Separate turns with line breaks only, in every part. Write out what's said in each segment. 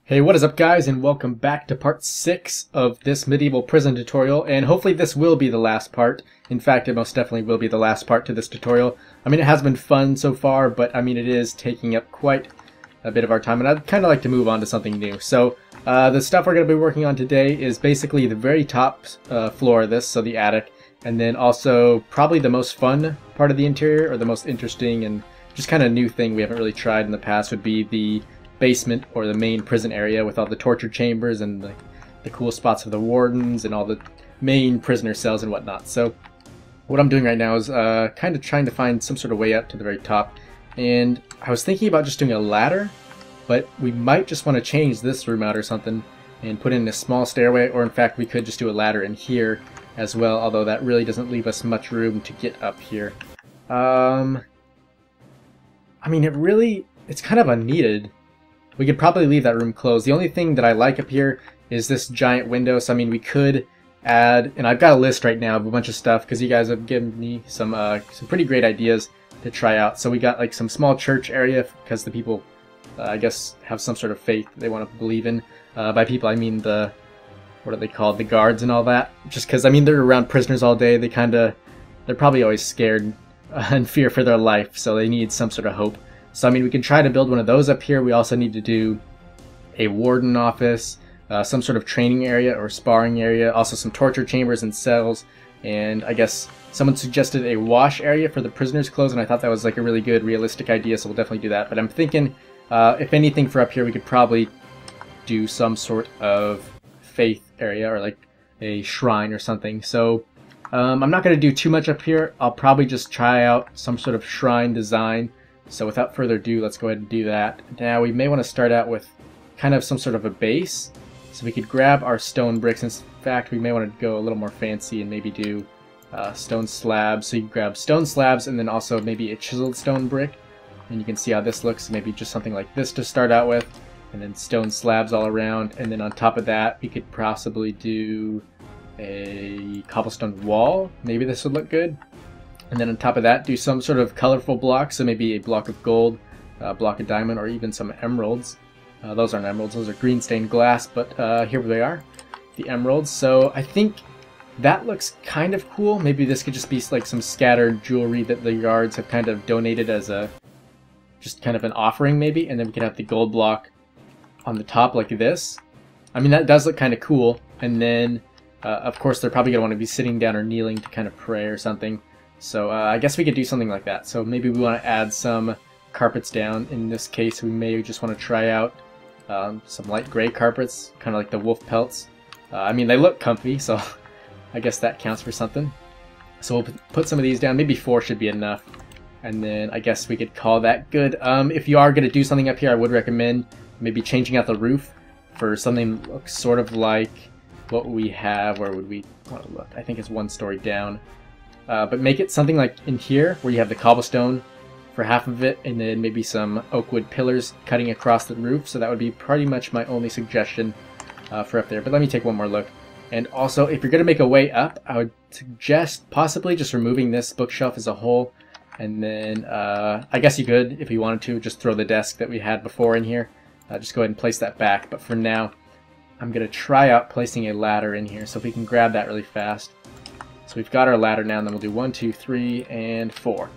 Hey, what is up guys, and welcome back to part 6 of this medieval prison tutorial, and hopefully this will be the last part. In fact, it most definitely will be the last part to this tutorial. I mean, it has been fun so far, but I mean, it is taking up quite a bit of our time, and I'd kind of like to move on to something new. So, the stuff we're going to be working on today is basically the very top floor of this, so the attic, and then also probably the most fun part of the interior, or the most interesting and just kind of new thing we haven't really tried in the past would be the basement or the main prison area with all the torture chambers and the cool spots of the wardens and all the main prisoner cells and whatnot. So what I'm doing right now is kind of trying to find some sort of way up to the very top, and I was thinking about just doing a ladder, but we might just want to change this room out or something and put in a small stairway, or in fact we could just do a ladder in here as well, although that really doesn't leave us much room to get up here. I mean, it's kind of unneeded. We could probably leave that room closed. The only thing that I like up here is this giant window. So I mean, we could add, and I've got a list right now of a bunch of stuff because you guys have given me some pretty great ideas to try out. So we got like some small church area because the people, I guess, have some sort of faith that they want to believe in. By people, I mean what are they called? The guards and all that. Just because I mean they're around prisoners all day. They're probably always scared and fear for their life, so they need some sort of hope. So I mean, we can try to build one of those up here. We also need to do a warden office, some sort of training area or sparring area, also some torture chambers and cells, and I guess someone suggested a wash area for the prisoners' clothes, and I thought that was like a really good, realistic idea, so we'll definitely do that. But I'm thinking, if anything for up here, we could probably do some sort of faith area or like a shrine or something. So I'm not going to do too much up here. I'll probably just try out some sort of shrine design. So without further ado, let's go ahead and do that. Now we may want to start out with kind of some sort of a base. So we could grab our stone bricks. In fact, we may want to go a little more fancy and maybe do stone slabs. So you grab stone slabs and then also maybe a chiseled stone brick. And you can see how this looks. Maybe just something like this to start out with. And then stone slabs all around. And then on top of that, we could possibly do a cobblestone wall. Maybe this would look good. And then on top of that, do some sort of colorful block, so maybe a block of gold, a block of diamond, or even some emeralds. Those aren't emeralds, those are green stained glass, but here they are, the emeralds. So I think that looks kind of cool. Maybe this could just be like some scattered jewelry that the guards have kind of donated as just kind of an offering maybe, and then we could have the gold block on the top like this. I mean, that does look kind of cool, and then of course they're probably going to want to be sitting down or kneeling to kind of pray or something. So I guess we could do something like that. So maybe we want to add some carpets down. In this case, we may just want to try out some light gray carpets, kind of like the wolf pelts. I mean, they look comfy, so I guess that counts for something. So we'll put some of these down. Maybe 4 should be enough. And then I guess we could call that good. If you are going to do something up here, I would recommend maybe changing out the roof for something that looks sort of like what we have. Where would we want to look? I think it's 1 story down. But make it something like in here, where you have the cobblestone for half of it, and then maybe some oak wood pillars cutting across the roof. So that would be pretty much my only suggestion for up there. But let me take one more look. And also, if you're going to make a way up, I would suggest possibly just removing this bookshelf as a whole. And then I guess you could, if you wanted to, just throw the desk that we had before in here. Just go ahead and place that back. But for now, I'm going to try out placing a ladder in here. So if we can grab that really fast. So we've got our ladder now, and then we'll do 1, 2, 3, and 4.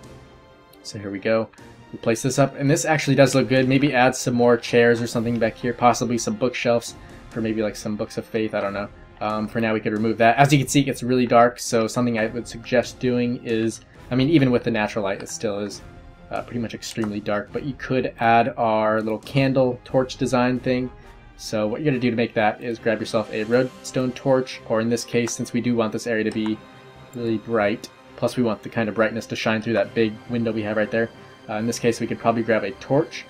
So here we go. We'll place this up, and this actually does look good. Maybe add some more chairs or something back here, possibly some bookshelves for maybe like some books of faith, I don't know. For now we could remove that. As you can see, it gets really dark, so something I would suggest doing is, I mean, even with the natural light, it still is pretty much extremely dark, but you could add our little candle torch design thing. So what you're going to do to make that is grab yourself a redstone torch, or in this case, since we do want this area to be really bright, plus we want the kind of brightness to shine through that big window we have right there. In this case, we could probably grab a torch,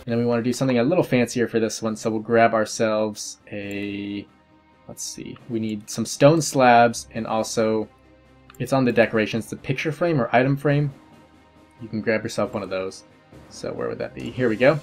and then we want to do something a little fancier for this one, so we'll grab ourselves let's see, we need some stone slabs, and also, it's on the decorations, the picture frame or item frame. You can grab yourself one of those. So where would that be? Here we go.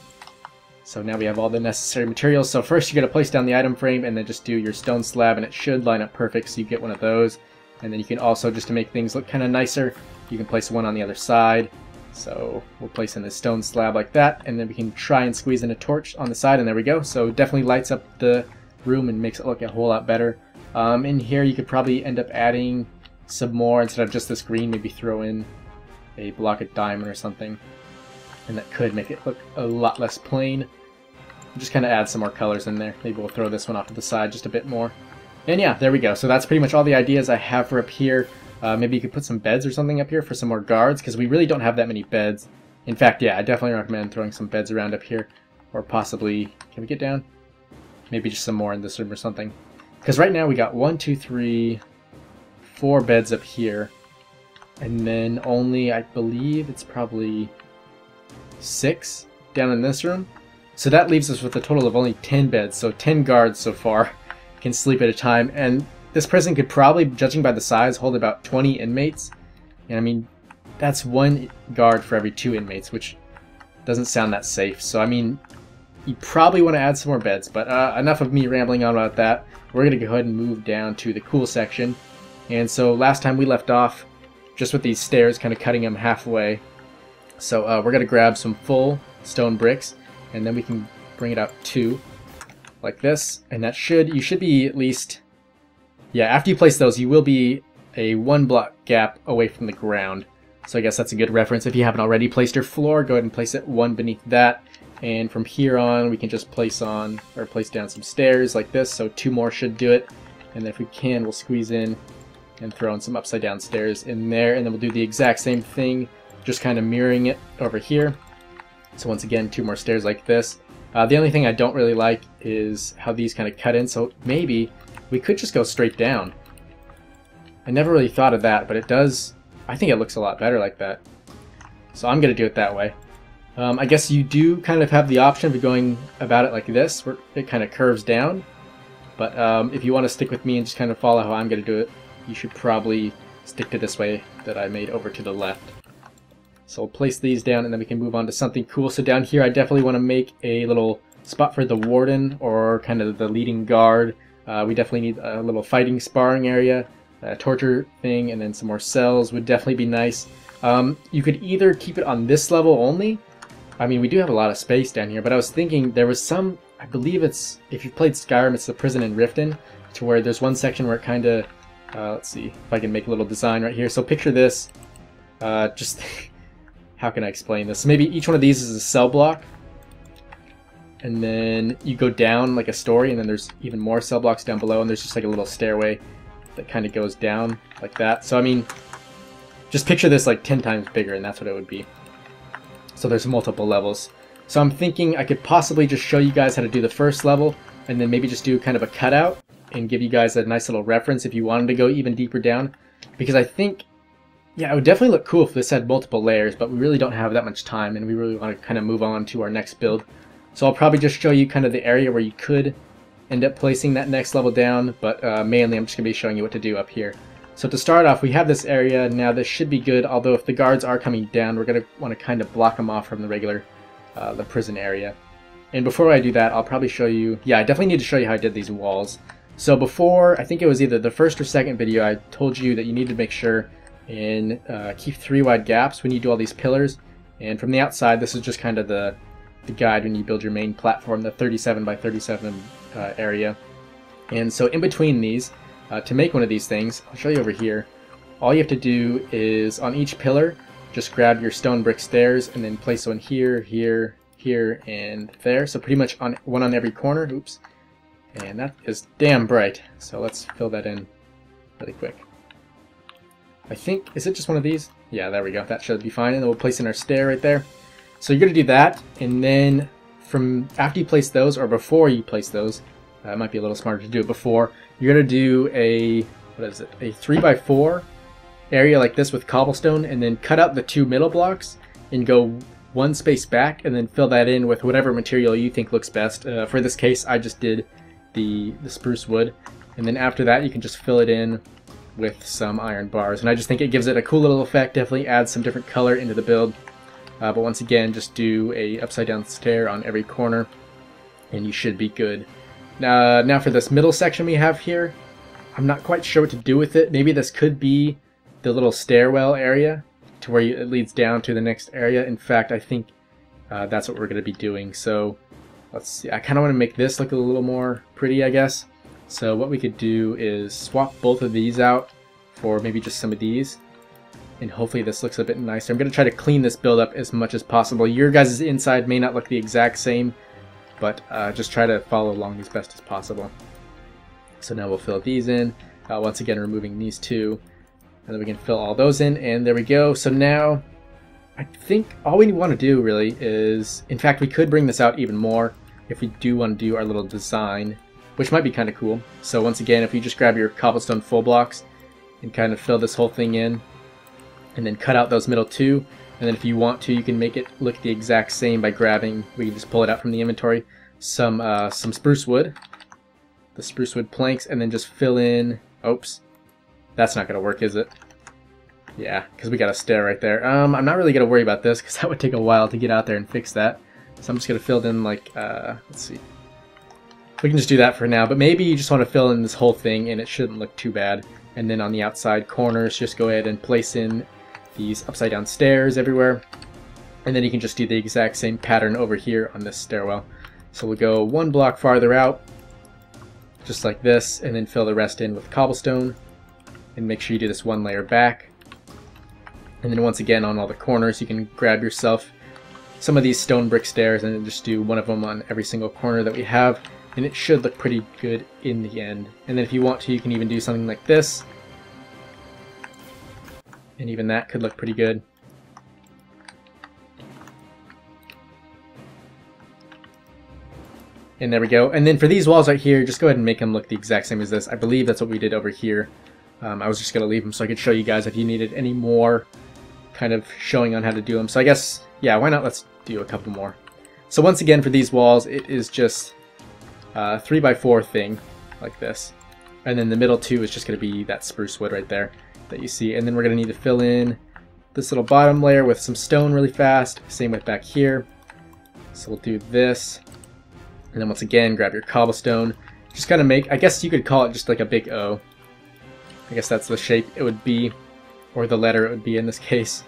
So now we have all the necessary materials. So first you're going to place down the item frame, and then just do your stone slab, and it should line up perfect, so you get one of those. And then you can also, just to make things look kind of nicer, you can place one on the other side. So we'll place in a stone slab like that, and then we can try and squeeze in a torch on the side, and there we go. So definitely lights up the room and makes it look a whole lot better. In here you could probably end up adding some more instead of just this green, maybe throw in a block of diamond or something, and that could make it look a lot less plain. Just kind of add some more colors in there. Maybe we'll throw this one off to the side just a bit more. And yeah, there we go. So that's pretty much all the ideas I have for up here. Maybe you could put some beds or something up here for some more guards, because we really don't have that many beds. In fact, yeah, I definitely recommend throwing some beds around up here, or possibly, can we get down? Maybe just some more in this room or something. Because right now we got 1, 2, 3, 4 beds up here, and then only, I believe it's probably 6 down in this room. So that leaves us with a total of only 10 beds, so 10 guards so far can sleep at a time. And this prison could probably, judging by the size, hold about 20 inmates. And I mean, that's 1 guard for every 2 inmates, which doesn't sound that safe. So I mean, you probably want to add some more beds, but enough of me rambling on about that. We're going to go ahead and move down to the cool section. And so last time we left off just with these stairs, kind of cutting them halfway. So we're going to grab some full stone bricks, and then we can bring it up 2 like this, and that you should be at least, yeah, after you place those you will be a 1 block gap away from the ground. So I guess that's a good reference. If you haven't already placed your floor, go ahead and place it 1 beneath that, and from here on we can just place down some stairs like this, so 2 more should do it. And then if we can, we'll squeeze in and throw in some upside down stairs in there, and then we'll do the exact same thing, just kind of mirroring it over here. So once again, 2 more stairs like this. The only thing I don't really like is how these kind of cut in, so maybe we could just go straight down. I never really thought of that, but it does, I think it looks a lot better like that. So I'm going to do it that way. I guess you do kind of have the option of going about it like this, where it kind of curves down. But if you want to stick with me and just kind of follow how I'm going to do it, you should probably stick to this way that I made over to the left. So we'll place these down, and then we can move on to something cool. So down here I definitely want to make a little spot for the warden, or kind of the leading guard. We definitely need a little fighting sparring area, a torture thing, and then some more cells would definitely be nice. You could either keep it on this level only. I mean, we do have a lot of space down here, but I was thinking there was some, I believe it's, if you've played Skyrim, it's the prison in Riften, to where there's one section where it kind of, let's see if I can make a little design right here. So picture this, just how can I explain this? Maybe each one of these is a cell block, and then you go down like a story, and then there's even more cell blocks down below, and there's just like a little stairway that kind of goes down like that. So I mean, just picture this like 10 times bigger, and that's what it would be. So there's multiple levels. So I'm thinking I could possibly just show you guys how to do the first level, and then maybe just do kind of a cutout and give you guys a nice little reference if you wanted to go even deeper down. Because I think, yeah, it would definitely look cool if this had multiple layers, but we really don't have that much time, and we really want to kind of move on to our next build. So I'll probably just show you kind of the area where you could end up placing that next level down, but mainly I'm just going to be showing you what to do up here. So to start off, we have this area. Now this should be good, although if the guards are coming down, we're going to want to kind of block them off from the regular, the prison area. And before I do that, I'll probably show you, yeah, I definitely need to show you how I did these walls. So before, I think it was either the first or second video, I told you that you need to make sure and keep 3 wide gaps when you do all these pillars. And from the outside, this is just kind of the guide when you build your main platform, the 37 by 37 area. And so in between these, to make one of these things, I'll show you over here, all you have to do is on each pillar, just grab your stone brick stairs and then place one here, here, here, and there. So pretty much one on every corner. Oops. And that is damn bright. So let's fill that in really quick. I think, is it just one of these? Yeah, there we go. That should be fine. And then we'll place in our stair right there. So you're going to do that, and then from after you place those, or before you place those, it might be a little smarter to do it before, you're going to do a, what is it, a 3x4 area like this with cobblestone, and then cut out the 2 middle blocks and go 1 space back, and then fill that in with whatever material you think looks best. For this case, I just did the spruce wood, and then after that you can just fill it in with some iron bars, and I just think it gives it a cool little effect. Definitely adds some different color into the build. But once again, just do a upside down stair on every corner, and you should be good. Now for this middle section we have here, I'm not quite sure what to do with it. Maybe this could be the little stairwell area to where it leads down to the next area. In fact, I think that's what we're going to be doing. So let's see. I kind of want to make this look a little more pretty, I guess. So what we could do is swap both of these out for maybe just some of these. And hopefully this looks a bit nicer. I'm going to try to clean this build up as much as possible. Your guys' inside may not look the exact same, but just try to follow along as best as possible. So now we'll fill these in. Once again, removing these two. And then we can fill all those in, and there we go. So now, I think all we want to do really is, in fact, we could bring this out even more if we do want to do our little design, which might be kind of cool. So once again, if you just grab your cobblestone full blocks and kind of fill this whole thing in, and then cut out those middle two, and then if you want to, you can make it look the exact same by grabbing, we can just pull it out from the inventory, some spruce wood, the spruce wood planks, and then just fill in, oops, that's not going to work, is it? Yeah, because we got a stair right there. I'm not really going to worry about this, because that would take a while to get out there and fix that. So I'm just going to fill it in like, let's see. We can just do that for now, but maybe you just want to fill in this whole thing, and it shouldn't look too bad. And then on the outside corners, just go ahead and place in these upside down stairs everywhere. And then you can just do the exact same pattern over here on this stairwell. So we'll go one block farther out, just like this, and then fill the rest in with cobblestone. And make sure you do this one layer back. And then once again on all the corners, you can grab yourself some of these stone brick stairs and then just do one of them on every single corner that we have. And it should look pretty good in the end. And then if you want to, you can even do something like this. And even that could look pretty good. And there we go. And then for these walls right here, just go ahead and make them look the exact same as this. I believe that's what we did over here. I was just going to leave them so I could show you guys if you needed any more kind of showing on how to do them. So I guess, yeah, why not? Let's do a couple more. So once again, for these walls, it is just a 3x4 thing like this. And then the middle two is just going to be that spruce wood right there that you see. And then we're going to need to fill in this little bottom layer with some stone really fast. Same with back here. So we'll do this. And then once again, grab your cobblestone. Just kind of make, I guess you could call it just like a big O. I guess that's the shape it would be, or the letter it would be in this case.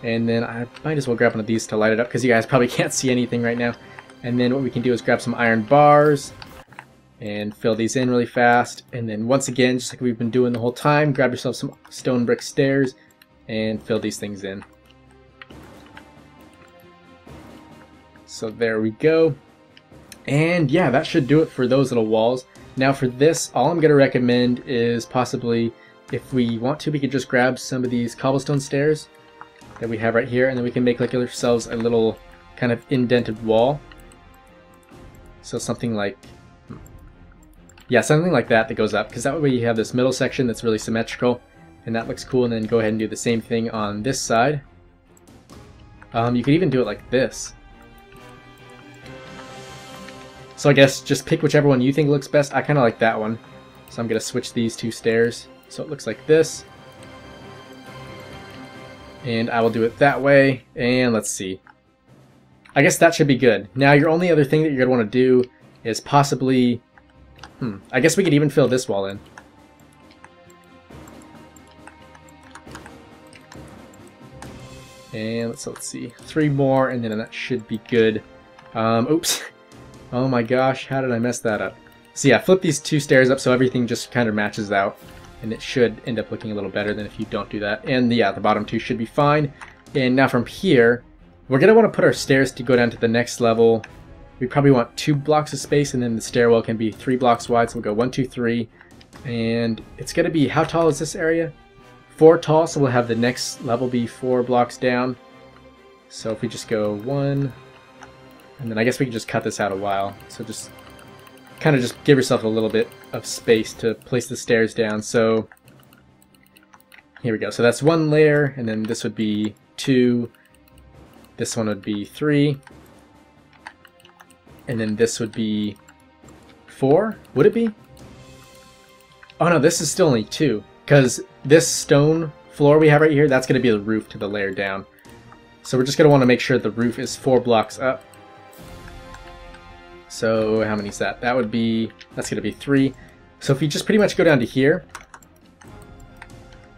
And then I might as well grab one of these to light it up because you guys probably can't see anything right now. And then what we can do is grab some iron bars and fill these in really fast. And then once again, just like we've been doing the whole time, grab yourself some stone brick stairs and fill these things in. So there we go. And yeah, that should do it for those little walls. Now for this, all I'm going to recommend is possibly, if we want to, we could just grab some of these cobblestone stairs that we have right here, and then we can make like ourselves a little kind of indented wall. So something like, yeah, something like that goes up, because that way you have this middle section that's really symmetrical, and that looks cool. And then go ahead and do the same thing on this side. You could even do it like this. So I guess just pick whichever one you think looks best. I kind of like that one. So I'm going to switch these two stairs so it looks like this. And I will do it that way. And let's see. I guess that should be good. Now your only other thing that you're going to want to do is possibly... I guess we could even fill this wall in. And let's see. 3 more and then that should be good. Oops. Oh my gosh, how did I mess that up? So yeah, flip these 2 stairs up so everything just kind of matches out. And it should end up looking a little better than if you don't do that. And yeah, the bottom 2 should be fine. And now from here, we're going to want to put our stairs to go down to the next level. We probably want 2 blocks of space, and then the stairwell can be 3 blocks wide. So we'll go 1, 2, 3. And it's going to be, how tall is this area? 4 tall, so we'll have the next level be 4 blocks down. So if we just go 1... and then I guess we can just cut this out a while. So just kind of just give yourself a little bit of space to place the stairs down. So here we go. So that's 1 layer, and then this would be 2. This one would be 3. And then this would be 4. Would it be? Oh no, this is still only 2. Because this stone floor we have right here, that's going to be the roof to the layer down. So we're just going to want to make sure the roof is 4 blocks up. So how many is that? That would be, that's going to be 3. So if you just pretty much go down to here,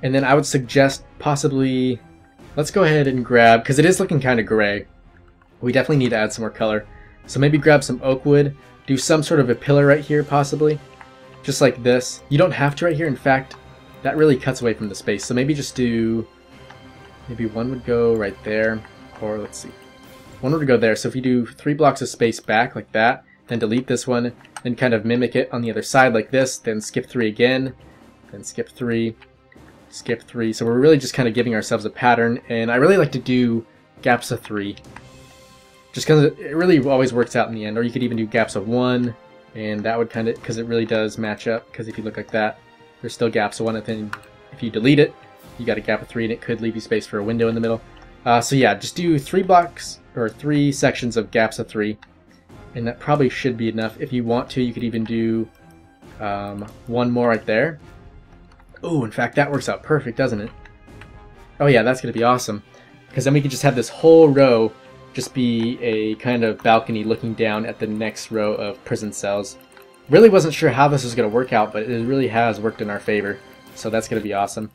and then I would suggest possibly let's go ahead and grab, because it is looking kind of gray, we definitely need to add some more color. So maybe grab some oak wood, do some sort of a pillar right here possibly, just like this. You don't have to right here, in fact, that really cuts away from the space. So maybe just do, maybe one would go right there, or let's see, one would go there. So if you do 3 blocks of space back like that, then delete this one, then kind of mimic it on the other side like this, then skip 3 again, then skip 3, skip 3. So we're really just kind of giving ourselves a pattern, and I really like to do gaps of 3. Just because it really always works out in the end. Or you could even do gaps of 1, and that would kind of, because it really does match up, because if you look like that, there's still gaps of 1, and then if you delete it, you got a gap of 3, and it could leave you space for a window in the middle. So yeah, just do 3 blocks, or 3 sections of gaps of 3, and that probably should be enough. If you want to, you could even do 1 more right there. Oh, in fact, that works out perfect, doesn't it? Oh yeah, that's going to be awesome, because then we could just have this whole row just be a kind of balcony looking down at the next row of prison cells. Really wasn't sure how this was going to work out, but it really has worked in our favor. So that's going to be awesome.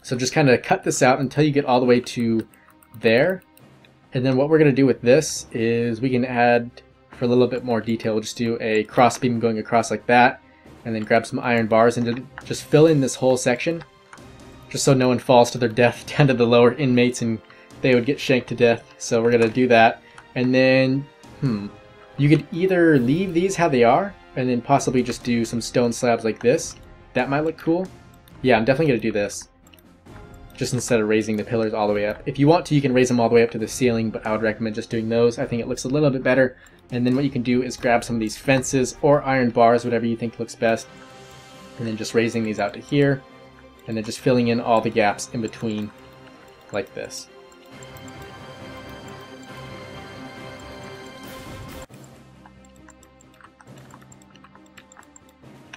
So just kind of cut this out until you get all the way to there. And then what we're going to do with this is we can add, for a little bit more detail, we'll just do a cross beam going across like that. And then grab some iron bars and just fill in this whole section. Just so no one falls to their death down to the lower inmates and they would get shanked to death. So we're going to do that. And then, you could either leave these how they are and then possibly just do some stone slabs like this. That might look cool. Yeah, I'm definitely going to do this. Just instead of raising the pillars all the way up. If you want to, you can raise them all the way up to the ceiling, but I would recommend just doing those. I think it looks a little bit better. And then what you can do is grab some of these fences or iron bars, whatever you think looks best. And then just raising these out to here. And then just filling in all the gaps in between like this.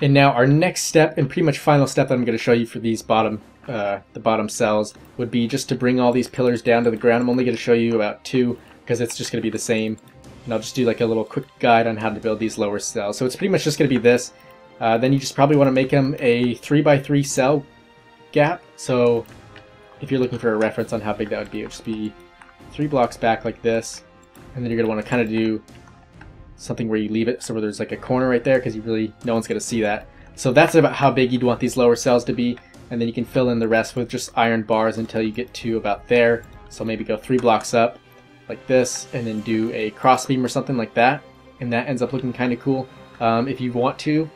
And now our next step, and pretty much final step that I'm going to show you for these bottom, the bottom cells, would be just to bring all these pillars down to the ground. I'm only going to show you about 2 because it's just going to be the same. And I'll just do like a little quick guide on how to build these lower cells. So it's pretty much just going to be this. Then you just probably want to make them a 3x3 cell gap. So if you're looking for a reference on how big that would be, it would just be 3 blocks back like this. And then you're going to want to kind of do something where you leave it so where there's like a corner right there, because no one's going to see that. So that's about how big you'd want these lower cells to be, and then you can fill in the rest with just iron bars until you get to about there. So maybe go 3 blocks up like this and then do a cross beam or something like that, and that ends up looking kind of cool. If you want to,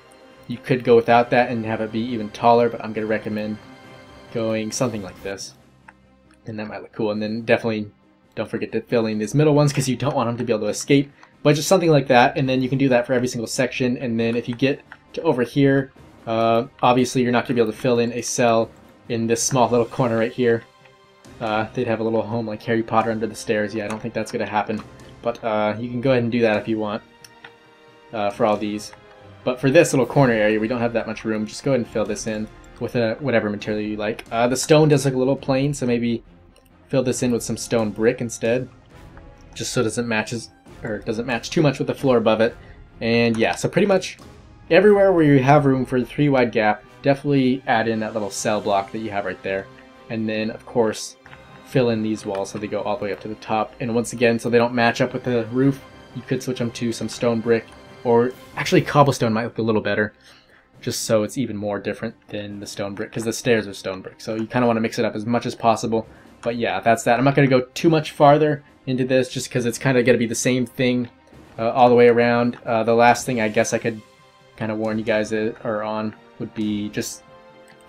you could go without that and have it be even taller, but I'm going to recommend going something like this, and that might look cool. And then definitely don't forget to fill in these middle ones because you don't want them to be able to escape. But just something like that, and then you can do that for every single section. And then if you get to over here, obviously you're not going to be able to fill in a cell in this small little corner right here. They'd have a little home like Harry Potter under the stairs. Yeah, I don't think that's going to happen. But you can go ahead and do that if you want for all these. But for this little corner area, we don't have that much room. Just go ahead and fill this in with whatever material you like. The stone does look a little plain, so maybe fill this in with some stone brick instead, just so it doesn't match too much with the floor above it. And yeah, so pretty much everywhere where you have room for the 3 wide gap, definitely add in that little cell block that you have right there. And then of course fill in these walls so they go all the way up to the top. And once again, so they don't match up with the roof, you could switch them to some stone brick, or actually cobblestone might look a little better, just so it's even more different than the stone brick, because the stairs are stone brick. So you kind of want to mix it up as much as possible. But yeah, that's that. I'm not going to go too much farther into this just because it's kind of going to be the same thing all the way around. The last thing I guess I could kind of warn you guys on would be just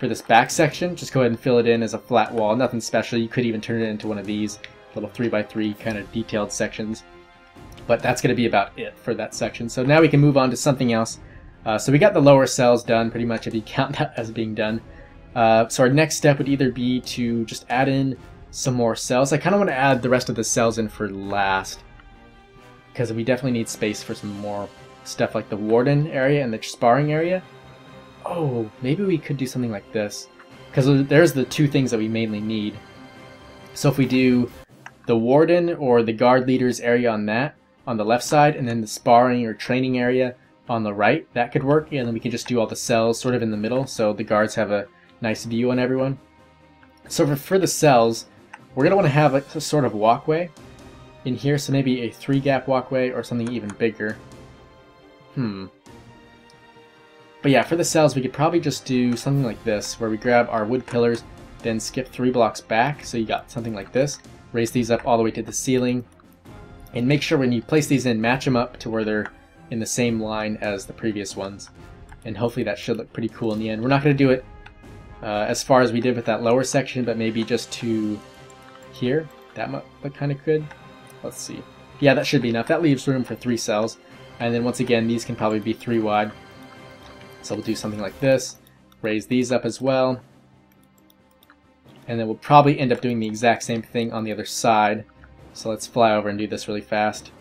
for this back section, just go ahead and fill it in as a flat wall. Nothing special. You could even turn it into one of these little 3x3 kind of detailed sections. But that's going to be about it for that section. So now we can move on to something else. So we got the lower cells done pretty much, if you count that as being done. So our next step would either be to just add in some more cells. I kind of want to add the rest of the cells in for last, because we definitely need space for some more stuff like the warden area and the sparring area. Oh, maybe we could do something like this, because there's the 2 things that we mainly need. So if we do the warden or the guard leaders area on the left side, and then the sparring or training area on the right, that could work. And then we can just do all the cells sort of in the middle, so the guards have a nice view on everyone. So for the cells, we're going to want to have a sort of walkway in here, so maybe a 3-gap walkway or something even bigger. But yeah, for the cells, we could probably just do something like this, where we grab our wood pillars, then skip 3 blocks back, so you got something like this. Raise these up all the way to the ceiling, and make sure when you place these in, match them up to where they're in the same line as the previous ones. And hopefully that should look pretty cool in the end. We're not going to do it as far as we did with that lower section, but maybe just to here. That might look kind of good. Let's see. Yeah, that should be enough. That leaves room for 3 cells. And then once again, these can probably be 3 wide. So we'll do something like this. Raise these up as well. And then we'll probably end up doing the exact same thing on the other side. So let's fly over and do this really fast.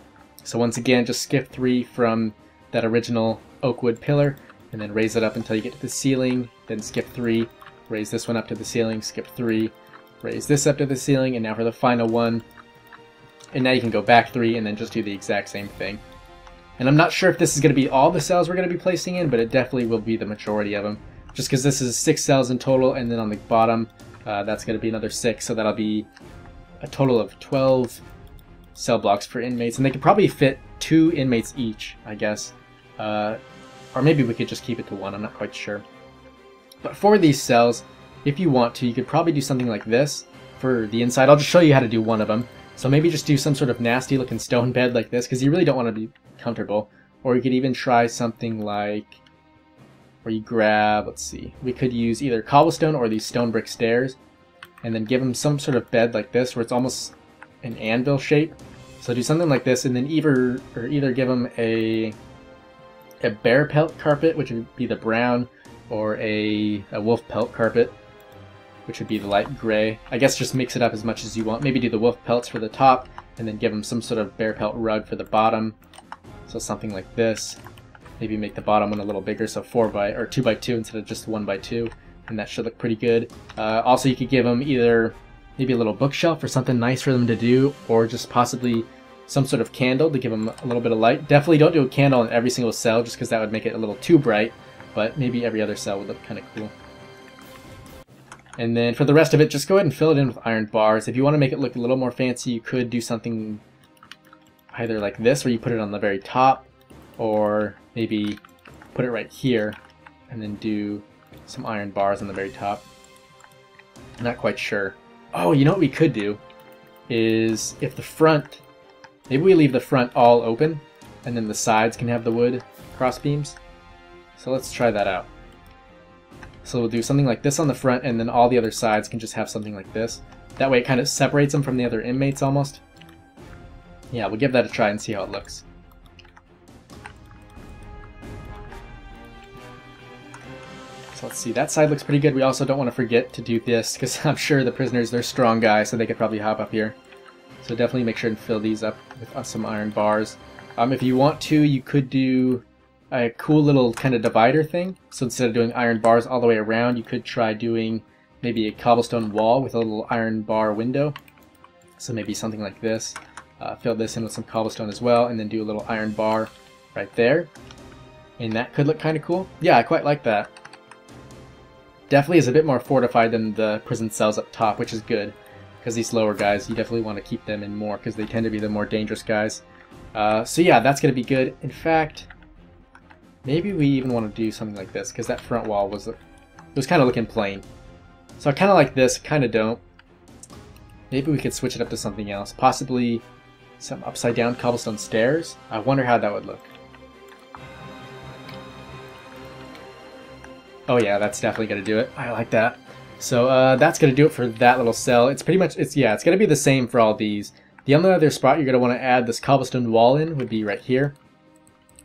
So once again, just skip 3 from that original oak wood pillar, and then raise it up until you get to the ceiling, then skip 3, raise this one up to the ceiling, skip 3, raise this up to the ceiling, and now for the final one. And now you can go back 3 and then just do the exact same thing. And I'm not sure if this is going to be all the cells we're going to be placing in, but it definitely will be the majority of them. Just because this is 6 cells in total, and then on the bottom, that's going to be another 6, so that'll be a total of 12 cell blocks for inmates. And they could probably fit 2 inmates each, I guess. Or maybe we could just keep it to 1, I'm not quite sure. But for these cells, if you want to, you could probably do something like this for the inside. I'll just show you how to do one of them. So maybe just do some sort of nasty looking stone bed like this, because you really don't want to be comfortable. Or you could even try something like, where you grab, let's see, we could use either cobblestone or these stone brick stairs, and then give them some sort of bed like this, where it's almost an anvil shape. So do something like this, and then either give them a bear pelt carpet, which would be the brown, or a wolf pelt carpet, which would be the light gray. I guess just mix it up as much as you want. Maybe do the wolf pelts for the top, and then give them some sort of bear pelt rug for the bottom. So something like this. Maybe make the bottom one a little bigger, so 2x2 instead of just 1x2, and that should look pretty good. Also, you could give them either maybe a little bookshelf or something nice for them to do, or just possibly some sort of candle to give them a little bit of light. Definitely don't do a candle in every single cell, just because that would make it a little too bright, but maybe every other cell would look kind of cool. And then for the rest of it, just go ahead and fill it in with iron bars. If you want to make it look a little more fancy, you could do something either like this, where you put it on the very top, or maybe put it right here, and then do some iron bars on the very top. I'm not quite sure. Oh, you know what we could do is, if the front, maybe we leave the front all open, and then the sides can have the wood cross beams. So let's try that out. So we'll do something like this on the front, and then all the other sides can just have something like this. That way it kind of separates them from the other inmates almost. Yeah, we'll give that a try and see how it looks. So let's see, that side looks pretty good. We also don't want to forget to do this, because I'm sure the prisoners, they're strong guys, so they could probably hop up here. So definitely make sure to fill these up with some iron bars. If you want to, you could do a cool little kind of divider thing. So instead of doing iron bars all the way around, you could try doing maybe a cobblestone wall with a little iron bar window. So maybe something like this. Fill this in with some cobblestone as well, and then do a little iron bar right there. And that could look kind of cool. Yeah, I quite like that. Definitely is a bit more fortified than the prison cells up top, which is good. Because these lower guys, you definitely want to keep them in more, because they tend to be the more dangerous guys. So yeah, that's going to be good. In fact, maybe we even want to do something like this, because that front wall was kind of looking plain. So I kind of like this, kind of don't. Maybe we could switch it up to something else. Possibly some upside down cobblestone stairs. I wonder how that would look. Oh yeah, that's definitely going to do it. I like that. So that's going to do it for that little cell. It's pretty much, it's going to be the same for all these. The only other spot you're going to want to add this cobblestone wall in would be right here.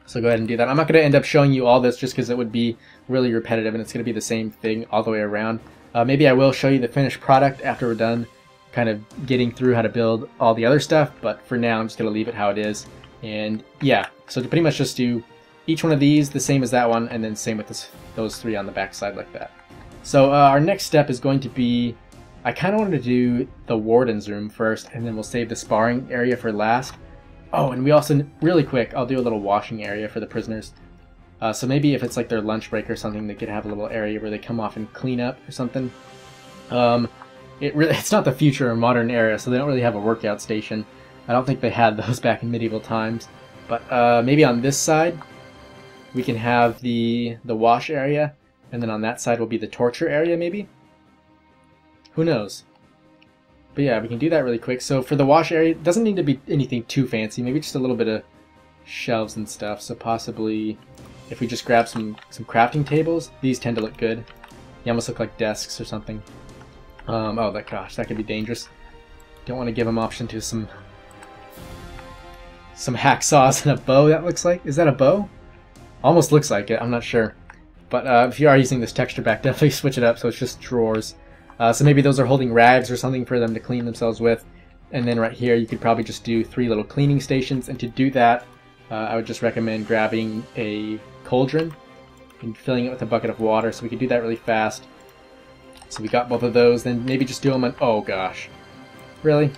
So go ahead and do that. I'm not going to end up showing you all this just because it would be really repetitive, and it's going to be the same thing all the way around. Maybe I will show you the finished product after we're done kind of getting through how to build all the other stuff, but for now I'm just going to leave it how it is. And yeah, so to pretty much just do each one of these the same as that one, and then same with those 3 on the back side like that. So our next step is going to be, I kind of wanted to do the warden's room first, and then we'll save the sparring area for last. Oh, and we also, really quick, I'll do a little washing area for the prisoners. So maybe if it's like their lunch break or something, they could have a little area where they come off and clean up or something. it's not the future or modern era, so they don't really have a workout station. I don't think they had those back in medieval times. But maybe on this side, we can have the wash area, and then on that side will be the torture area, maybe? Who knows? But yeah, we can do that really quick. So for the wash area, it doesn't need to be anything too fancy. Maybe just a little bit of shelves and stuff. So possibly if we just grab some crafting tables, these tend to look good. They almost look like desks or something. Oh, gosh, that could be dangerous. Don't want to give them option to some hacksaws and a bow, that looks like. Is that a bow? Almost looks like it, I'm not sure. But if you are using this texture pack, definitely switch it up so it's just drawers. So maybe those are holding rags or something for them to clean themselves with. And then right here, you could probably just do 3 little cleaning stations. And to do that, I would just recommend grabbing a cauldron and filling it with a bucket of water. So we could do that really fast. So we got both of those. Then maybe just do them on... Oh, gosh. Really?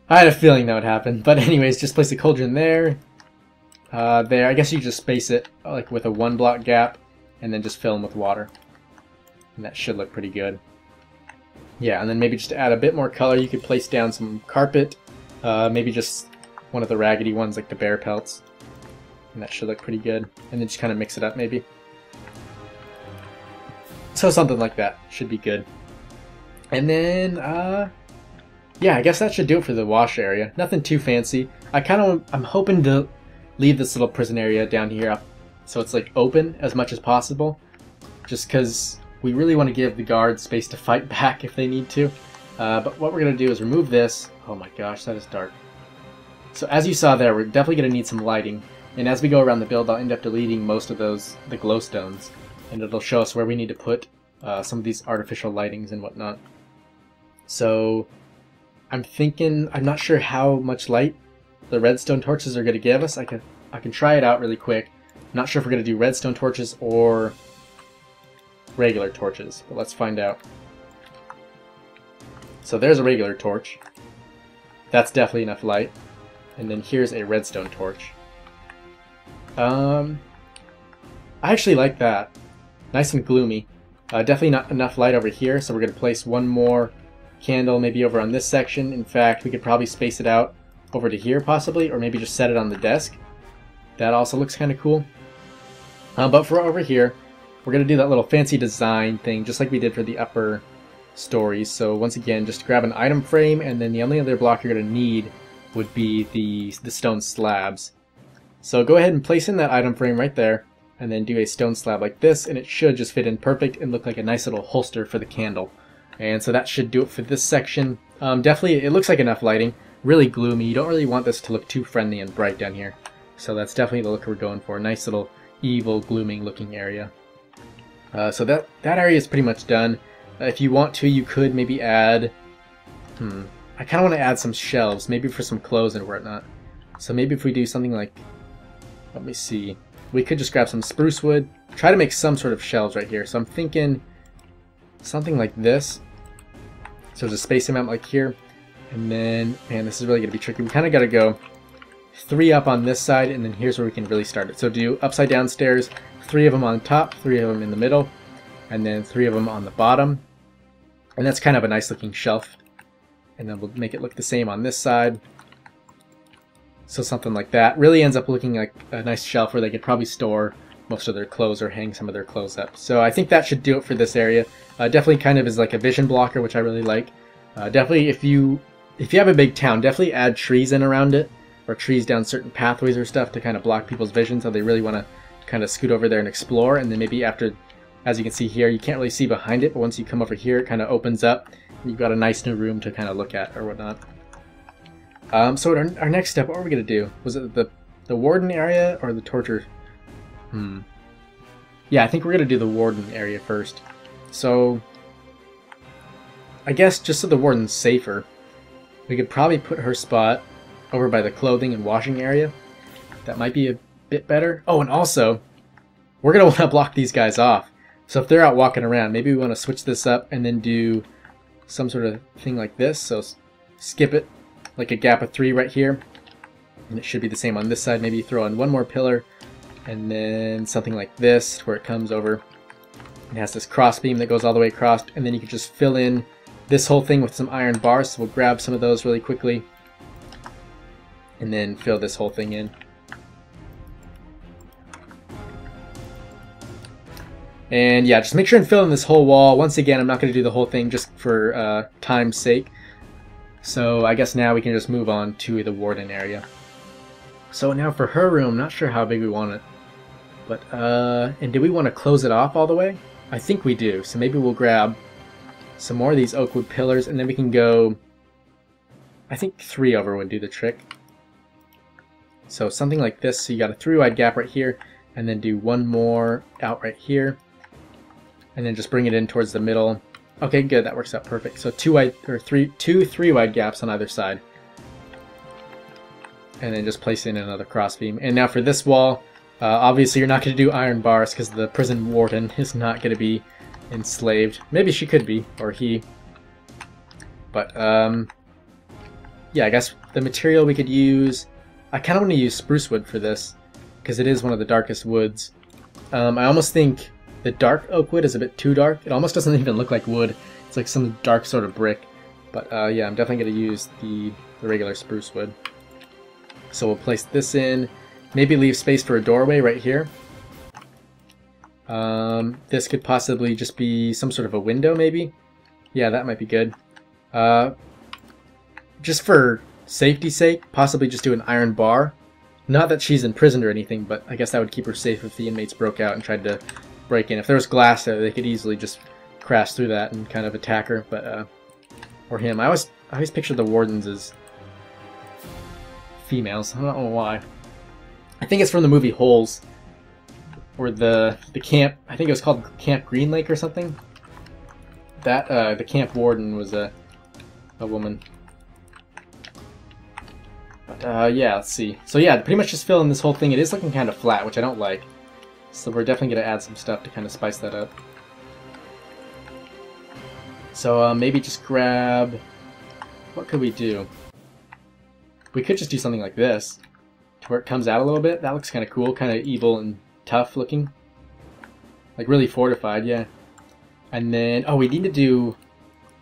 I had a feeling that would happen. But anyways, just place the cauldron there. There. I guess you just space it like with a 1-block gap. And then just fill them with water. And that should look pretty good. Yeah, and then maybe just to add a bit more color, you could place down some carpet. Maybe just one of the raggedy ones like the bear pelts. And that should look pretty good. And then just kind of mix it up maybe. So something like that should be good. And then, yeah, I guess that should do it for the wash area. Nothing too fancy. I'm hoping to leave this little prison area down here up so it's like open as much as possible. Just because we really want to give the guards space to fight back if they need to. But what we're going to do is remove this. Oh my gosh, that is dark. So as you saw there, we're definitely going to need some lighting. And as we go around the build, I'll end up deleting most of the glowstones. And it'll show us where we need to put some of these artificial lightings and whatnot. So I'm not sure how much light the redstone torches are going to give us. I can try it out really quick. I'm not sure if we're going to do redstone torches or regular torches, but let's find out. So there's a regular torch. That's definitely enough light. And then here's a redstone torch. I actually like that. Nice and gloomy. Definitely not enough light over here, so we're going to place one more candle maybe over on this section. In fact, we could probably space it out over to here possibly, or maybe just set it on the desk. That also looks kind of cool. But for over here, we're going to do that little fancy design thing, just like we did for the upper stories. So once again, just grab an item frame, and then the only other block you're going to need would be the stone slabs. So go ahead and place in that item frame right there, and then do a stone slab like this, and it should just fit in perfect and look like a nice little holster for the candle. And so that should do it for this section. Definitely, it looks like enough lighting. Really gloomy. You don't really want this to look too friendly and bright down here. So that's definitely the look we're going for. Nice little evil, glooming looking area. So that area is pretty much done. If you want to, you could maybe add... I kind of want to add some shelves, maybe for some clothes and whatnot. So maybe if we do something like... Let me see. We could just grab some spruce wood. Try to make some sort of shelves right here. So I'm thinking something like this. So just space them out like here. And then, man, this is really going to be tricky. We kind of got to go 3 up on this side, and then here's where we can really start it. So do upside down stairs, 3 of them on top, 3 of them in the middle, and then 3 of them on the bottom. And that's kind of a nice looking shelf. And then we'll make it look the same on this side. So something like that. Really ends up looking like a nice shelf where they could probably store most of their clothes or hang some of their clothes up. So I think that should do it for this area. Definitely kind of is like a vision blocker, which I really like. Definitely if you have a big town, definitely add trees in around it, or trees down certain pathways or stuff to kind of block people's vision, so they really want to kind of scoot over there and explore. And then maybe after, as you can see here, you can't really see behind it, but once you come over here, it kind of opens up. And you've got a nice new room to kind of look at or whatnot. So our next step, what were we going to do? Was it the warden area or the torture? Yeah, I think we're going to do the warden area first. So I guess just so the warden's safer, we could probably put her spot over by the clothing and washing area. That might be a bit better. Oh, and also, we're going to want to block these guys off. So if they're out walking around, maybe we want to switch this up and then do some sort of thing like this. So skip it, like a gap of 3 right here. And it should be the same on this side. Maybe throw in one more pillar, and then something like this where it comes over. It has this cross beam that goes all the way across, and then you can just fill in this whole thing with some iron bars, so we'll grab some of those really quickly and then fill this whole thing in. And yeah, just make sure and fill in this whole wall. Once again, I'm not going to do the whole thing just for time's sake. So I guess now we can just move on to the warden area. So now for her room, not sure how big we want it. But, and do we want to close it off all the way? I think we do. So maybe we'll grab some more of these oak wood pillars, and then we can go, I think 3 over would do the trick. So something like this. So you got a 3-wide gap right here, and then do 1 more out right here. And then just bring it in towards the middle. Okay, good, that works out perfect. So 2 3-wide gaps on either side. And then just place in another crossbeam. And now for this wall, obviously you're not going to do iron bars because the prison warden is not going to be enslaved. Maybe she could be, or he. But, yeah, I guess the material we could use... I kind of want to use spruce wood for this, because it is one of the darkest woods. I almost think the dark oak wood is a bit too dark. It almost doesn't even look like wood. It's like some dark sort of brick. But yeah, I'm definitely going to use the regular spruce wood. So we'll place this in. Maybe leave space for a doorway right here. This could possibly just be some sort of a window, maybe. Yeah, that might be good. Just for safety's sake, possibly just do an iron bar. Not that she's imprisoned or anything, but I guess that would keep her safe if the inmates broke out and tried to break in. If there was glass there, they could easily just crash through that and kind of attack her. But or him. I always picture the wardens as females. I don't know why. I think it's from the movie Holes, or the camp. I think it was called Camp Green Lake or something. That the camp warden was a woman. But yeah, let's see. So yeah, pretty much just fill in this whole thing. It is looking kind of flat, which I don't like. So we're definitely going to add some stuff to kind of spice that up. So maybe just grab... What could we do? We could just do something like this, to where it comes out a little bit. That looks kind of cool, kind of evil and tough looking. Like really fortified, yeah. And then, oh, we need to do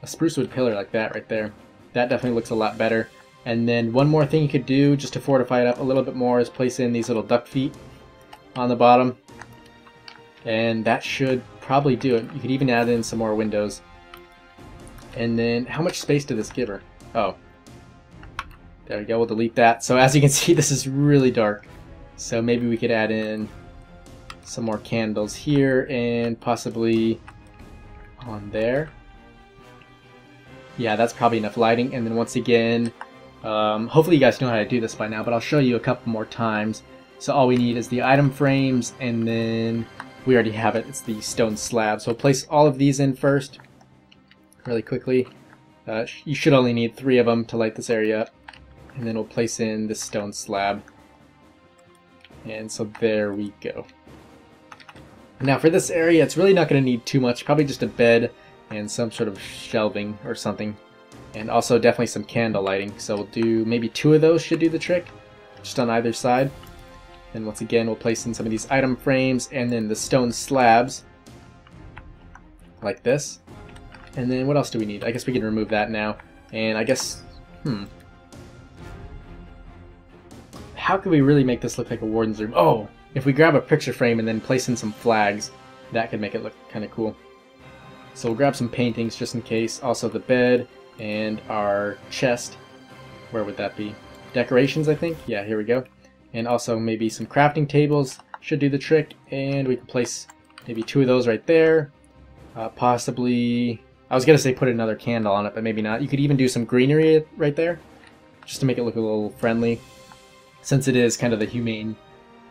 a spruce wood pillar like that right there. That definitely looks a lot better. And then one more thing you could do just to fortify it up a little bit more is place in these little duck feet on the bottom. And that should probably do it. You could even add in some more windows. And then, how much space did this give her? Oh. There we go, we'll delete that. So as you can see, this is really dark. So maybe we could add in some more candles here and possibly on there. Yeah, that's probably enough lighting. And then once again, hopefully you guys know how to do this by now, but I'll show you a couple more times. So all we need is the item frames, and then we already have it. It's the stone slab. So we'll place all of these in first, really quickly. You should only need 3 of them to light this area up. And then we'll place in this stone slab. And so there we go. Now for this area, it's really not going to need too much. Probably just a bed and some sort of shelving or something. And also definitely some candle lighting. So we'll do maybe 2 of those should do the trick, just on either side. And once again, we'll place in some of these item frames and then the stone slabs, like this. And then what else do we need? I guess we can remove that now. And I guess, how could we really make this look like a warden's room? Oh, if we grab a picture frame and then place in some flags, that could make it look kind of cool. So we'll grab some paintings just in case. Also the bed and our chest. Where would that be? Decorations, I think. Yeah, here we go. And also maybe some crafting tables should do the trick. And we can place maybe 2 of those right there. Possibly, I was going to say put another candle on it, but maybe not. You could even do some greenery right there, just to make it look a little friendly, since it is kind of the humane,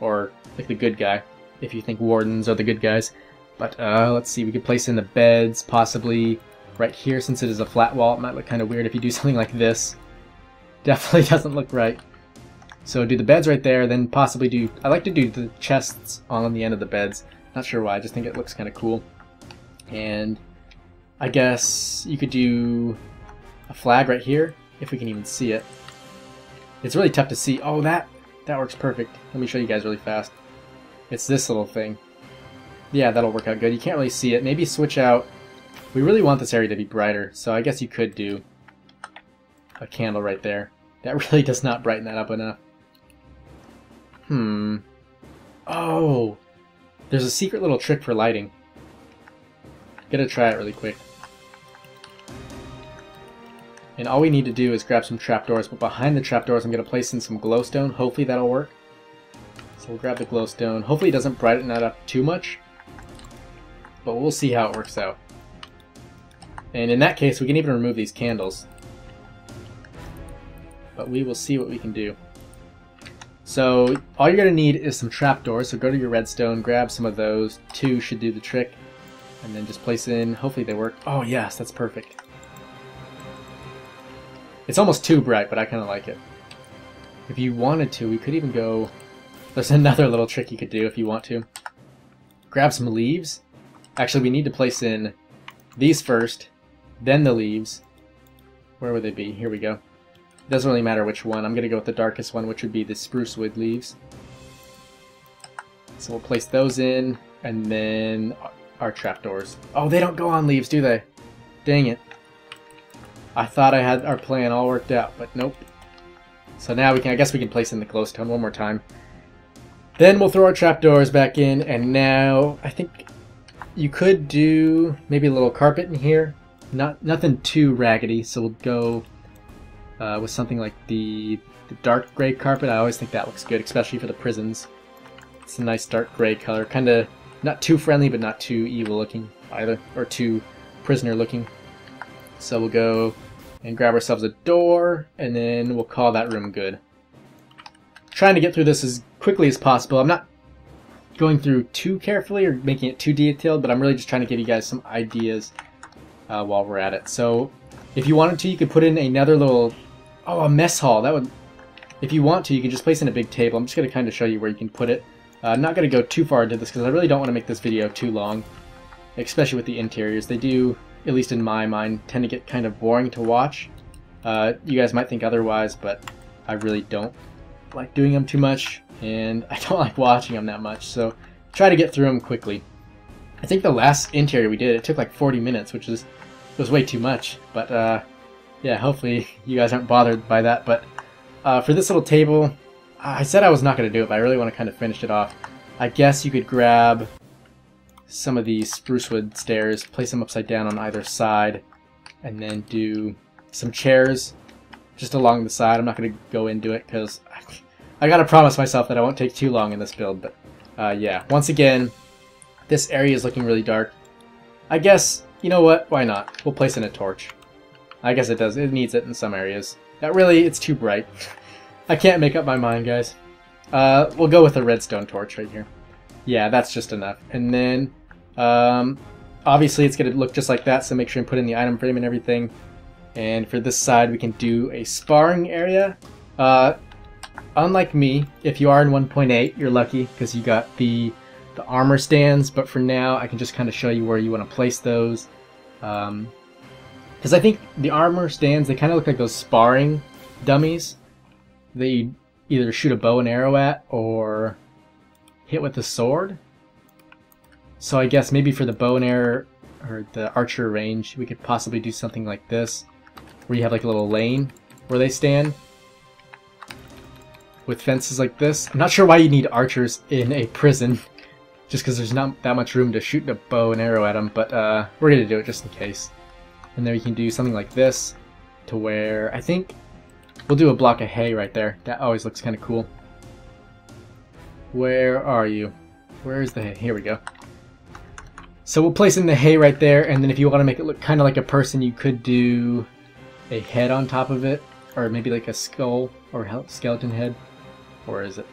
or like the good guy, if you think wardens are the good guys. But let's see, we could place in the beds, possibly right here, since it is a flat wall. It might look kind of weird if you do something like this. Definitely doesn't look right. So do the beds right there, then possibly do, I like to do the chests on the end of the beds. Not sure why, I just think it looks kind of cool. And I guess you could do a flag right here, if we can even see it. It's really tough to see. Oh, that works perfect. Let me show you guys really fast. It's this little thing. Yeah, that'll work out good. You can't really see it. Maybe switch out We really want this area to be brighter, so I guess you could do a candle right there. That really does not brighten that up enough. Oh! There's a secret little trick for lighting. Gotta try it really quick. And all we need to do is grab some trapdoors, but behind the trapdoors I'm gonna place in some glowstone. Hopefully that'll work. So we'll grab the glowstone. Hopefully it doesn't brighten that up too much, but we'll see how it works out. And in that case, we can even remove these candles. But we will see what we can do. So all you're going to need is some trapdoors. So go to your redstone, grab some of those. 2 should do the trick. And then just place in. Hopefully they work. Oh yes, that's perfect. It's almost too bright, but I kind of like it. If you wanted to, we could even go... There's another little trick you could do if you want to. Grab some leaves. Actually, we need to place in these first, then the leaves. Where would they be? Here we go. It doesn't really matter which one. I'm going to go with the darkest one, which would be the spruce wood leaves. So we'll place those in, and then our trapdoors. Oh, they don't go on leaves, do they? Dang it. I thought I had our plan all worked out, but nope. So now I guess we can place in the glowstone one more time. Then we'll throw our trapdoors back in, and now I think you could do maybe a little carpet in here. Nothing too raggedy, so we'll go with something like the dark gray carpet. I always think that looks good, especially for the prisons. It's a nice dark gray color, kind of not too friendly, but not too evil looking either, or too prisoner looking. So we'll go and grab ourselves a door, and then we'll call that room good. Trying to get through this as quickly as possible. I'm not going through too carefully or making it too detailed, but I'm really just trying to give you guys some ideas while we're at it. So if you wanted to, you could put in another little, a mess hall. That would, if you want to, you can just place in a big table. I'm just going to kind of show you where you can put it. I'm not going to go too far into this because I really don't want to make this video too long, especially with the interiors. They do, at least in my mind, tend to get kind of boring to watch. You guys might think otherwise, but I really don't like doing them too much, and I don't like watching them that much, so try to get through them quickly. I think the last interior we did, it took like 40 minutes, which was way too much, but yeah, hopefully you guys aren't bothered by that. But for this little table, I said I was not going to do it, but I really want to kind of finish it off. I guess you could grab some of these spruce wood stairs, place them upside down on either side, and then do some chairs just along the side. I'm not going to go into it because I got to promise myself that I won't take too long in this build. But yeah, once again, this area is looking really dark. I guess, you know what, why not? We'll place in a torch. I guess it needs it in some areas. It's too bright. I can't make up my mind, guys. We'll go with a redstone torch right here. Yeah, that's just enough. And then, obviously it's going to look just like that, so make sure and put in the item frame and everything. And for this side, we can do a sparring area. Unlike me, if you are in 1.8, you're lucky because you got the armor stands. But for now, I can just kind of show you where you want to place those. Because I think the armor stands, they kind of look like those sparring dummies that you either shoot a bow and arrow at or hit with a sword. So I guess maybe for the bow and arrow or the archer range, we could possibly do something like this, where you have like a little lane where they stand with fences like this. I'm not sure why you need archers in a prison, just because there's not that much room to shoot a bow and arrow at them, but we're going to do it just in case. And then we can do something like this, to where I think we'll do a block of hay right there. That always looks kind of cool. Where are you? Where is the hay? Here we go. So we'll place in the hay right there, and then if you want to make it look kind of like a person, you could do a head on top of it, or maybe like a skull or skeleton head. Or is it?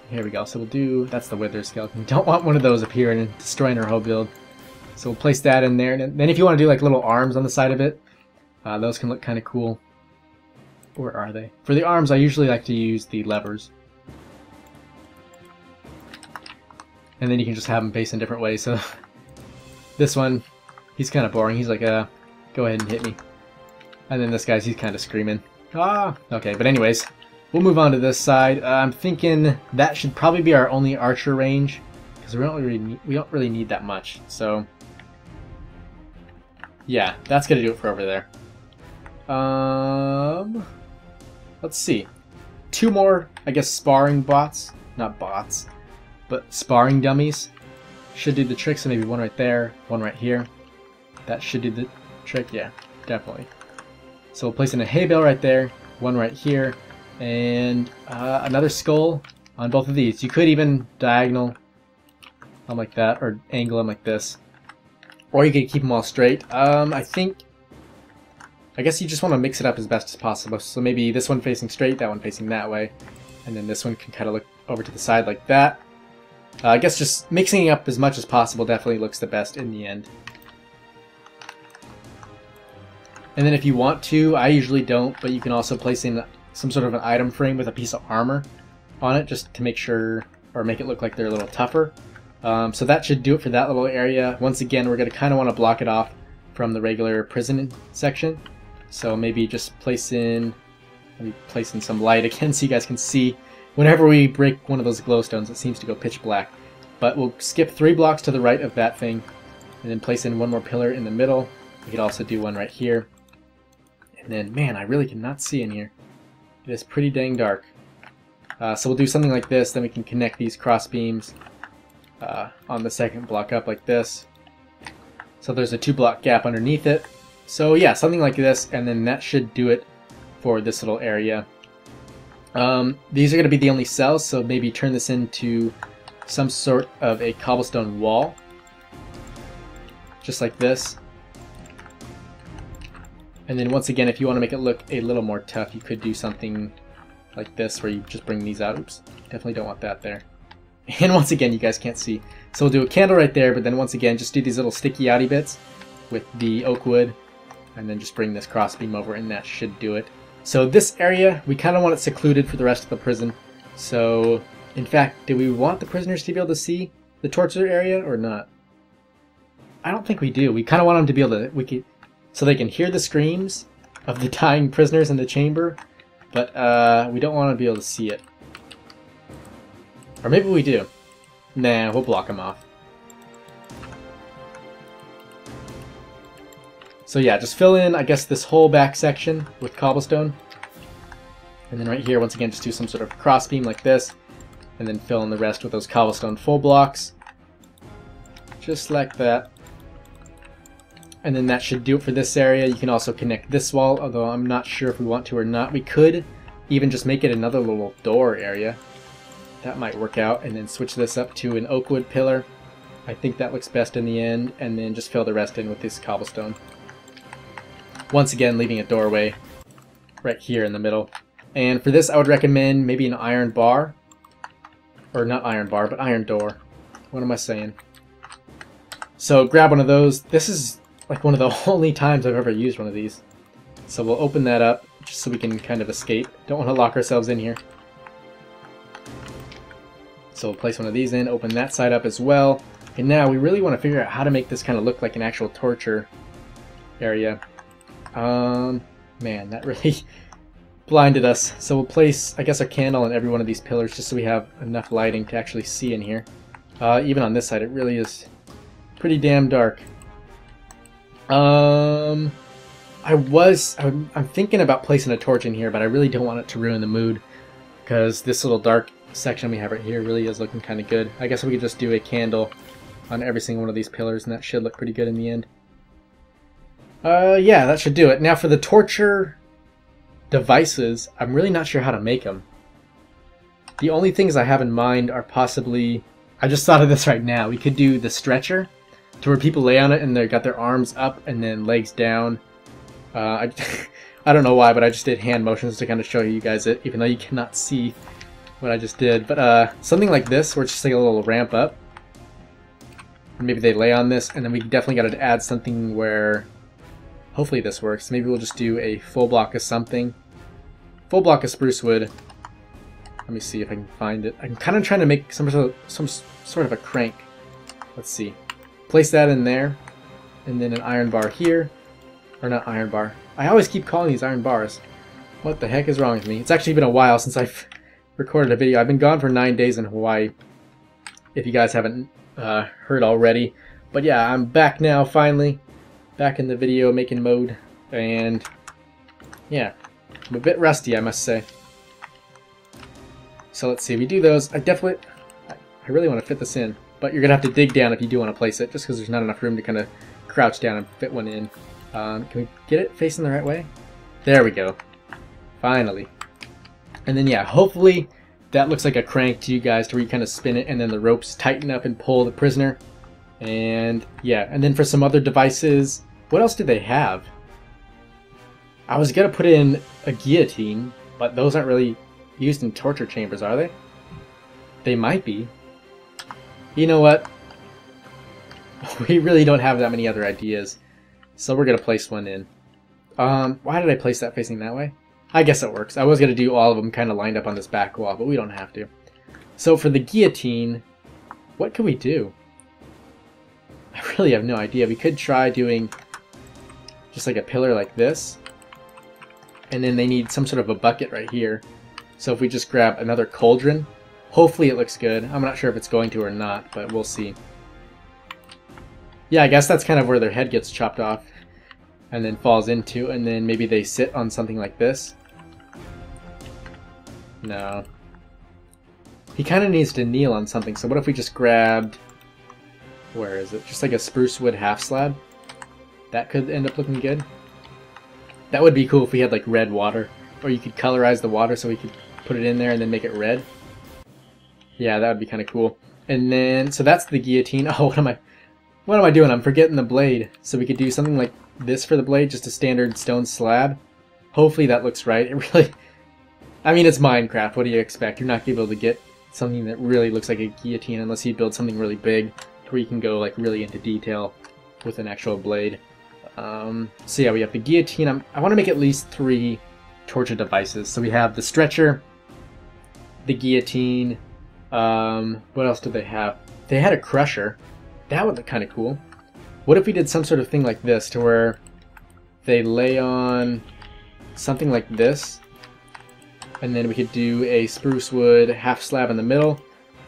Here we go. So we'll do, that's the wither skeleton. Don't want one of those appearing and destroying our whole build. So we'll place that in there, and then if you want to do like little arms on the side of it, those can look kind of cool. Where are they? For the arms, I usually like to use the levers. And then you can just have them face in different ways. So this one, he's kind of boring. He's like, go ahead and hit me. And then this guy's, he's kind of screaming. Ah! Okay, but anyways, we'll move on to this side. I'm thinking that should probably be our only archer range, because we don't really need that much. So Yeah, that's gonna do it for over there. Let's see. 2 more, I guess, sparring bots. Not bots, but sparring dummies. Should do the trick, so maybe 1 right there, 1 right here. That should do the trick, yeah, definitely. So we'll place in a hay bale right there, 1 right here, and another skull on both of these. You could even diagonal them like that, or angle them like this. Or you could keep them all straight. I guess you just want to mix it up as best as possible. So maybe this one facing straight, that one facing that way, and then this one can kind of look over to the side like that. I guess just mixing it up as much as possible definitely looks the best in the end. And then if you want to, I usually don't, but you can also place in some sort of an item frame with a piece of armor on it just to make sure, or make it look like they're a little tougher. So that should do it for that little area. Once again, we're going to kind of want to block it off from the regular prison section. So maybe just place in some light again so you guys can see. Whenever we break one of those glowstones, it seems to go pitch black. But we'll skip 3 blocks to the right of that thing, and then place in 1 more pillar in the middle. We could also do 1 right here. And then, man, I really cannot see in here. It is pretty dang dark. So we'll do something like this, then we can connect these cross beams on the second block up like this. So there's a 2-block gap underneath it. So yeah, something like this, and then that should do it for this little area. These are going to be the only cells, so maybe turn this into some sort of a cobblestone wall. Just like this. And then once again, if you want to make it look a little more tough, you could do something like this where you just bring these out. Oops, definitely don't want that there. And once again, you guys can't see. So we'll do a candle right there, but then once again, just do these little sticky outy bits with the oak wood, and then just bring this crossbeam over, and that should do it. So this area, we kind of want it secluded for the rest of the prison. So, in fact, do we want the prisoners to be able to see the torture area or not? I don't think we do. We kind of want them to be able to, so they can hear the screams of the dying prisoners in the chamber, but we don't want to be able to see it. Or maybe we do. Nah, we'll block them off. So yeah, just fill in, I guess, this whole back section with cobblestone. And then right here, once again, just do some sort of crossbeam like this. And then fill in the rest with those cobblestone full blocks. Just like that. And then that should do it for this area. You can also connect this wall, although I'm not sure if we want to or not. We could even just make it another little door area. That might work out. And then switch this up to an oak wood pillar. I think that looks best in the end. And then just fill the rest in with this cobblestone. Once again, leaving a doorway right here in the middle. And for this, I would recommend maybe an iron bar. Or not iron bar, but iron door. What am I saying? So grab one of those. This is like one of the only times I've ever used one of these. So we'll open that up just so we can kind of escape. Don't want to lock ourselves in here. So we'll place one of these in, open that side up as well. And now we really want to figure out how to make this kind of look like an actual torture area. Man, that really blinded us. So we'll place, I guess, our candle on every one of these pillars just so we have enough lighting to actually see in here. Even on this side, it really is pretty damn dark. I'm thinking about placing a torch in here, but I really don't want it to ruin the mood because this little dark section we have right here really is looking kind of good. I guess we could just do a candle on every single one of these pillars, and that should look pretty good in the end. Yeah, that should do it. Now for the torture devices, I'm really not sure how to make them. The only things I have in mind are possibly, I just thought of this right now, we could do the stretcher to where people lay on it and they've got their arms up and then legs down. I don't know why, but I just did hand motions to kind of show you guys it, even though you cannot see what I just did. But something like this, where it's just like a little ramp up. And maybe they lay on this, and then we definitely got to add something where, hopefully this works. Maybe we'll just do a full block of something. Full block of spruce wood. Let me see if I can find it. I'm kind of trying to make some sort of a crank. Let's see. Place that in there, and then an iron bar here. Or not iron bar. I always keep calling these iron bars. What the heck is wrong with me? It's actually been a while since I've recorded a video. I've been gone for 9 days in Hawaii, if you guys haven't heard already. But yeah, I'm back now finally. back in the video making mode, and yeah, I'm a bit rusty, I must say. So let's see, we do those. I really want to fit this in, but you're gonna have to dig down if you do want to place it, just because there's not enough room to kind of crouch down and fit one in. Can we get it facing the right way? There we go. Finally. And then yeah, hopefully that looks like a crank to you guys to where you kind of spin it and then the ropes tighten up and pull the prisoner. And yeah, and then for some other devices, what else do they have? I was gonna put in a guillotine, but those aren't really used in torture chambers, are they? They might be. You know what? We really don't have that many other ideas, so we're gonna place one in. Why did I place that facing that way? I guess it works. I was gonna do all of them kind of lined up on this back wall, but we don't have to. So for the guillotine, what can we do? I really have no idea. We could try doing just like a pillar like this, and then they need some sort of a bucket right here. So if we just grab another cauldron, hopefully it looks good. I'm not sure if it's going to or not, but we'll see. Yeah, I guess that's kind of where their head gets chopped off and then falls into, and then maybe they sit on something like this. No. He kind of needs to kneel on something, so what if we just grabbed... Where is it? Just like a spruce wood half slab? That could end up looking good. That would be cool if we had like red water, or you could colorize the water so we could put it in there and then make it red. Yeah, that would be kind of cool. And then, so that's the guillotine. Oh, what am I doing? I'm forgetting the blade. So we could do something like this for the blade, just a standard stone slab. Hopefully that looks right. It really, I mean, it's Minecraft. What do you expect? You're not going to be able to get something that really looks like a guillotine unless you build something really big where you can go like really into detail with an actual blade. So yeah, we have the guillotine. I want to make at least 3 torture devices. So we have the stretcher, the guillotine. What else did they have? They had a crusher. That would look kind of cool. What if we did some sort of thing like this to where they lay on something like this, and then we could do a spruce wood half slab in the middle.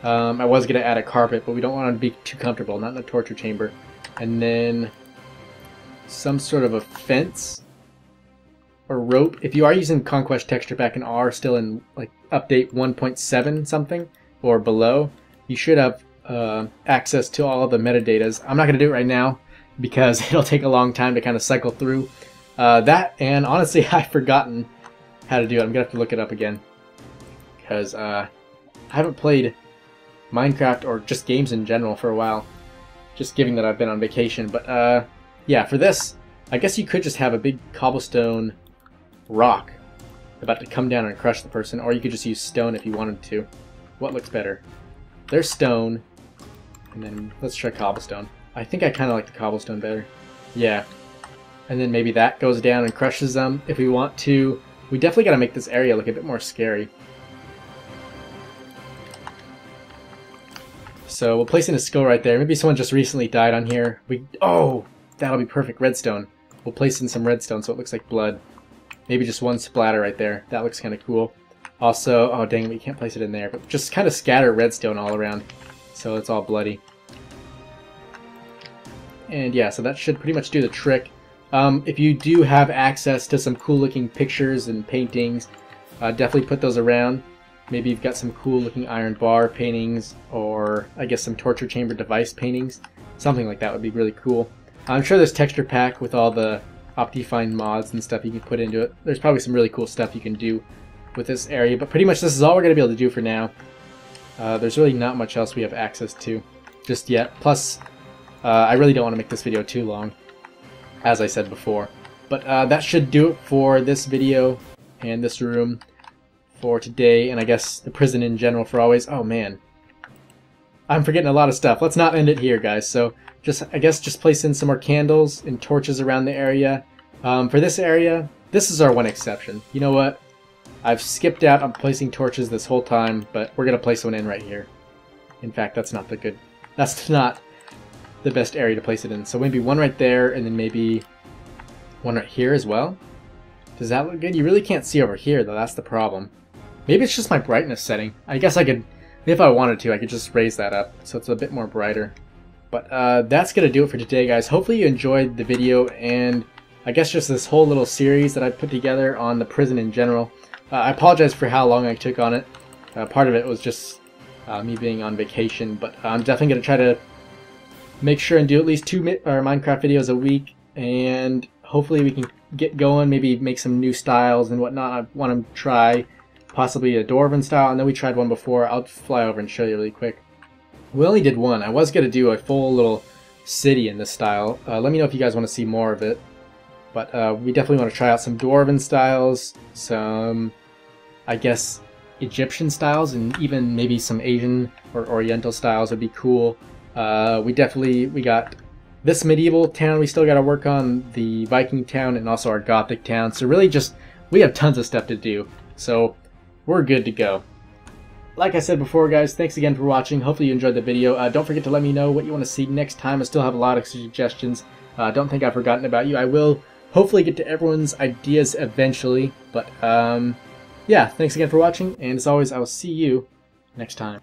I was going to add a carpet, but we don't want it to be too comfortable, not in a torture chamber. And then some sort of a fence or rope. If you are using Conquest texture pack and are still in like update 1.7 something or below, you should have access to all of the metadatas. I'm not going to do it right now because it'll take a long time to kind of cycle through that, and honestly I've forgotten how to do it. I'm going to have to look it up again because I haven't played Minecraft or just games in general for a while, just given that I've been on vacation. But yeah, for this, I guess you could just have a big cobblestone rock about to come down and crush the person, or you could just use stone if you wanted to. What looks better? There's stone, and then let's try cobblestone. I think I kind of like the cobblestone better. Yeah. And then maybe that goes down and crushes them if we want to. We definitely got to make this area look a bit more scary. So we'll place in a skull right there. Maybe someone just recently died on here. Oh, that'll be perfect. Redstone. We'll place in some redstone so it looks like blood. Maybe just one splatter right there. That looks kind of cool. Also, oh dang it, we can't place it in there, but just kind of scatter redstone all around so it's all bloody. And yeah, so that should pretty much do the trick. If you do have access to some cool looking pictures and paintings, definitely put those around. Maybe you've got some cool looking iron bar paintings, or I guess some torture chamber device paintings. Something like that would be really cool. I'm sure there's texture pack with all the Optifine mods and stuff you can put into it. There's probably some really cool stuff you can do with this area, but pretty much this is all we're going to be able to do for now. There's really not much else we have access to just yet. Plus, I really don't want to make this video too long, as I said before. But that should do it for this video and this room for today, and I guess the prison in general for always. Oh man, I'm forgetting a lot of stuff. Let's not end it here, guys. So I guess just place in some more candles and torches around the area. For this area, this is our one exception. You know what? I've skipped out on placing torches this whole time, but we're gonna place one in right here. In fact, that's not the best area to place it in. So maybe one right there, and then maybe one right here as well. Does that look good? You really can't see over here, though. That's the problem. Maybe it's just my brightness setting. I guess I could, if I wanted to, I could just raise that up so it's a bit more brighter. But that's going to do it for today, guys. Hopefully you enjoyed the video, and I guess just this whole little series that I put together on the prison in general. I apologize for how long I took on it. Part of it was just me being on vacation, but I'm definitely going to try to make sure and do at least 2 Minecraft videos a week, and hopefully we can get going, maybe make some new styles and whatnot. I want to try possibly a Dwarven style. I know we tried one before. I'll fly over and show you really quick. We only did one. I was going to do a full little city in this style. Let me know if you guys want to see more of it. But we definitely want to try out some Dwarven styles, some, I guess, Egyptian styles, and even maybe some Asian or Oriental styles would be cool. We got this medieval town we still got to work on, the Viking town, and also our Gothic town. So really just, we have tons of stuff to do. So we're good to go. Like I said before, guys, thanks again for watching. Hopefully you enjoyed the video. Don't forget to let me know what you want to see next time. I still have a lot of suggestions. Don't think I've forgotten about you. I will hopefully get to everyone's ideas eventually. But yeah, thanks again for watching. And as always, I will see you next time.